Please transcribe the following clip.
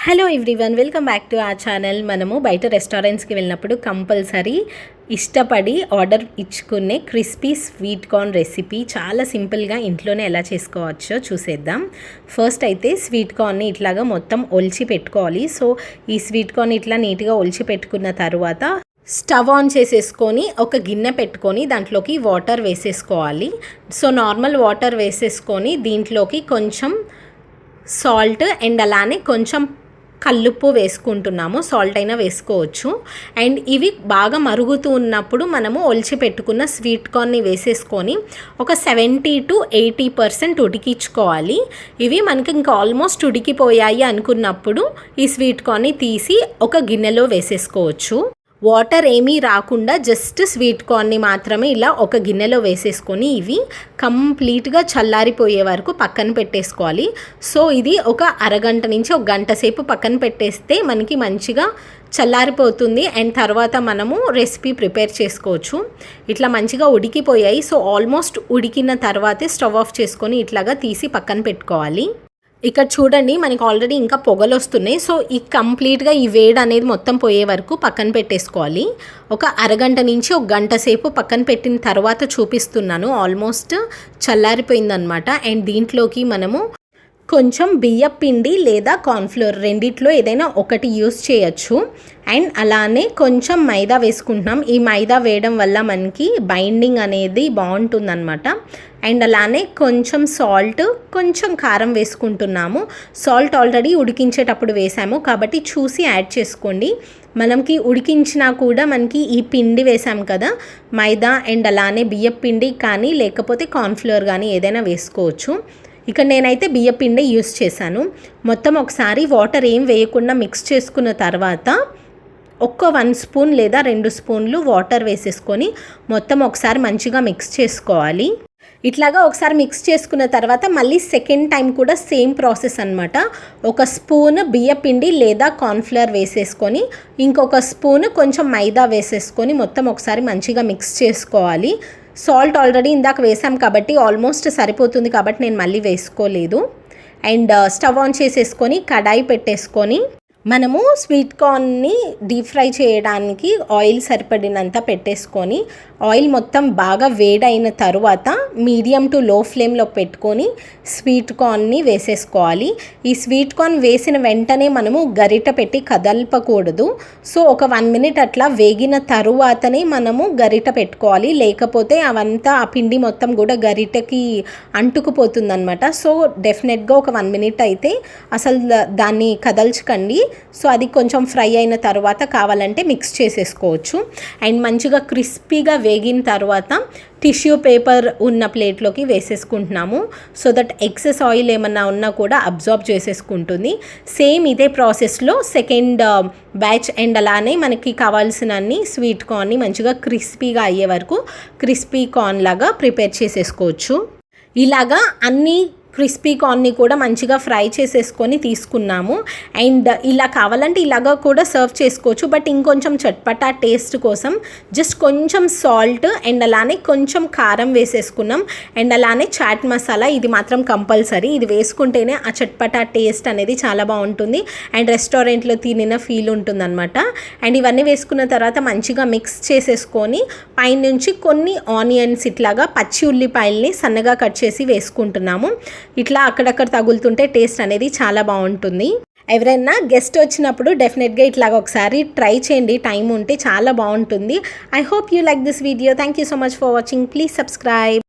Hello everyone, welcome back to our channel. మనము బయట రెస్టారెంట్స్కి వెళ్ళినప్పుడు కంపల్సరీ ఇష్టపడి ఆర్డర్ ఇచ్చుకునే క్రిస్పీ స్వీట్ కార్న్ రెసిపీ చాలా సింపుల్గా ఇంట్లోనే ఎలా చేసుకోవచ్చో చూసేద్దాం. ఫస్ట్ అయితే స్వీట్ కార్న్ని ఇట్లాగా మొత్తం ఒలిచి పెట్టుకోవాలి. సో ఈ స్వీట్ కార్న్ ఇట్లా నీట్గా ఒలిచి పెట్టుకున్న తర్వాత స్టవ్ ఆన్ చేసేసుకొని ఒక గిన్నె పెట్టుకొని దాంట్లోకి వాటర్ వేసేసుకోవాలి. సో నార్మల్ వాటర్ వేసేసుకొని దీంట్లోకి కొంచెం సాల్ట్ అండ్ అలానే కొంచెం కల్లుప్పు వేసుకుంటున్నాము. సాల్ట్ అయినా వేసుకోవచ్చు. అండ్ ఇవి బాగా మరుగుతూ ఉన్నప్పుడు మనము ఒలిచి పెట్టుకున్న స్వీట్ కార్న్ని వేసేసుకొని ఒక 70 to 80% ఉడికించుకోవాలి. ఇవి మనకి ఇంకా ఆల్మోస్ట్ ఉడికిపోయాయి అనుకున్నప్పుడు ఈ స్వీట్ కార్న్ని తీసి ఒక గిన్నెలో వేసేసుకోవచ్చు. వాటర్ ఏమీ రాకుండా జస్ట్ స్వీట్ కార్న్ని మాత్రమే ఇలా ఒక గిన్నెలో వేసేసుకొని ఇవి కంప్లీట్గా చల్లారిపోయే వరకు పక్కన పెట్టేసుకోవాలి. సో ఇది ఒక అరగంట నుంచి ఒక గంట సేపు పక్కన పెట్టేస్తే మనకి మంచిగా చల్లారిపోతుంది. అండ్ తర్వాత మనము రెసిపీ ప్రిపేర్ చేసుకోవచ్చు. ఇట్లా మంచిగా ఉడికిపోయాయి. సో ఆల్మోస్ట్ ఉడికిన తర్వాతే స్టవ్ ఆఫ్ చేసుకొని ఇట్లాగా తీసి పక్కన పెట్టుకోవాలి. ఇక్కడ చూడండి, మనకి ఆల్రెడీ ఇంకా పొగలు వస్తున్నాయి. సో ఈ కంప్లీట్గా ఈ వేడి అనేది మొత్తం పోయే వరకు పక్కన పెట్టేసుకోవాలి. ఒక అరగంట నుంచి ఒక గంట సేపు పక్కన పెట్టిన తర్వాత చూపిస్తున్నాను. ఆల్మోస్ట్ చల్లారిపోయిందనమాట. అండ్ దీంట్లోకి మనము కొంచెం బియ్యం పిండి లేదా కార్న్ఫ్లోర్ రెండిట్లో ఏదైనా ఒకటి యూస్ చేయొచ్చు. అండ్ అలానే కొంచెం మైదా వేసుకుంటున్నాం. ఈ మైదా వేయడం వల్ల మనకి బైండింగ్ అనేది బాగుంటుందన్నమాట. అండ్ అలానే కొంచెం సాల్ట్, కొంచెం కారం వేసుకుంటున్నాము. సాల్ట్ ఆల్రెడీ ఉడికించేటప్పుడు వేసాము కాబట్టి చూసి యాడ్ చేసుకోండి. మనకి ఉడికించినా కూడా మనకి ఈ పిండి వేసాము కదా, మైదా అండ్ అలానే బియ్యం పిండి కానీ లేకపోతే కార్న్ఫ్లోర్ కానీ ఏదైనా వేసుకోవచ్చు. ఇక్కడ నేనైతే బియ్యం పిండి యూస్ చేశాను. మొత్తం ఒకసారి వాటర్ ఏం వేయకుండా మిక్స్ చేసుకున్న తర్వాత ఒక్క 1 స్పూన్ లేదా 2 స్పూన్లు వాటర్ వేసేసుకొని మొత్తం ఒకసారి మంచిగా మిక్స్ చేసుకోవాలి. ఇట్లాగా ఒకసారి మిక్స్ చేసుకున్న తర్వాత మళ్ళీ సెకండ్ టైం కూడా సేమ్ ప్రాసెస్ అనమాట. ఒక స్పూన్ బియ్యం పిండి లేదా కార్న్ఫ్లవర్ వేసేసుకొని ఇంకొక స్పూన్ కొంచెం మైదా వేసేసుకొని మొత్తం ఒకసారి మంచిగా మిక్స్ చేసుకోవాలి. సాల్ట్ ఆల్రెడీ ఇందాక వేసాం కాబట్టి ఆల్మోస్ట్ సరిపోతుంది కాబట్టి నేను మళ్ళీ వేసుకోలేదు. అండ్ స్టవ్ ఆన్ చేసేసుకొని కడాయి పెట్టేసుకొని మనము స్వీట్ కార్న్ని డీప్ ఫ్రై చేయడానికి ఆయిల్ సరిపడినంత పెట్టేసుకొని ఆయిల్ మొత్తం బాగా వేడైన తర్వాత మీడియం టు లో ఫ్లేమ్లో పెట్టుకొని స్వీట్ కార్న్ని వేసేసుకోవాలి. ఈ స్వీట్ కార్న్ వేసిన వెంటనే మనము గరిట పెట్టి కదల్పకూడదు. సో ఒక 1 minute అట్లా వేగిన తరువాతనే మనము గరిట పెట్టుకోవాలి. లేకపోతే అవంతా ఆ పిండి మొత్తం కూడా గరిటకి అంటుకుపోతుంది అనమాట. సో డెఫినెట్గా ఒక 1 minute అయితే అసలు దాన్ని కదల్చకండి. సో అది కొంచెం ఫ్రై అయిన తర్వాత కావాలంటే మిక్స్ చేసేసుకోవచ్చు. అండ్ మంచిగా క్రిస్పీగా వేగిన తర్వాత టిష్యూ పేపర్ ఉన్న ప్లేట్లోకి వేసేసుకుంటున్నాము. సో దట్ ఎక్సెస్ ఆయిల్ ఏమన్నా ఉన్నా కూడా అబ్జార్బ్ చేసేసుకుంటుంది. సేమ్ ఇదే ప్రాసెస్లో సెకండ్ బ్యాచ్ అండ్ అలానే మనకి కావాల్సినన్ని స్వీట్ కార్న్ని మంచిగా క్రిస్పీగా అయ్యే వరకు క్రిస్పీ కార్న్ లాగా ప్రిపేర్ చేసేసుకోవచ్చు. ఇలాగా అన్నీ క్రిస్పీ కార్న్ని కూడా మంచిగా ఫ్రై చేసేసుకొని తీసుకున్నాము. అండ్ ఇలా కావాలంటే ఇలాగా కూడా సర్వ్ చేసుకోవచ్చు. బట్ ఇంకొంచెం చట్పటా టేస్ట్ కోసం జస్ట్ కొంచెం సాల్ట్ అండ్ అలానే కొంచెం కారం వేసేసుకున్నాం. అండ్ అలానే చాట్ మసాలా ఇది మాత్రం కంపల్సరీ. ఇది వేసుకుంటేనే ఆ చట్పటా టేస్ట్ అనేది చాలా బాగుంటుంది. అండ్ రెస్టారెంట్లో తినిన ఫీల్ ఉంటుందన్నమాట. అండ్ ఇవన్నీ వేసుకున్న తర్వాత మంచిగా మిక్స్ చేసేసుకొని పైనుంచి కొన్ని ఆనియన్స్ ఇట్లాగా పచ్చి ఉల్లిపాయల్ని సన్నగా కట్ చేసి వేసుకుంటున్నాము. ఇట్లా అక్కడక్కడ తగులుతుంటే టేస్ట్ అనేది చాలా బాగుంటుంది. ఎవరైనా గెస్ట్ వచ్చినప్పుడు డెఫినెట్గా ఇట్లాగ ఒకసారి ట్రై చేయండి. టైం ఉంటే చాలా బాగుంటుంది. I hope you like this video. Thank you so much for watching. Please subscribe.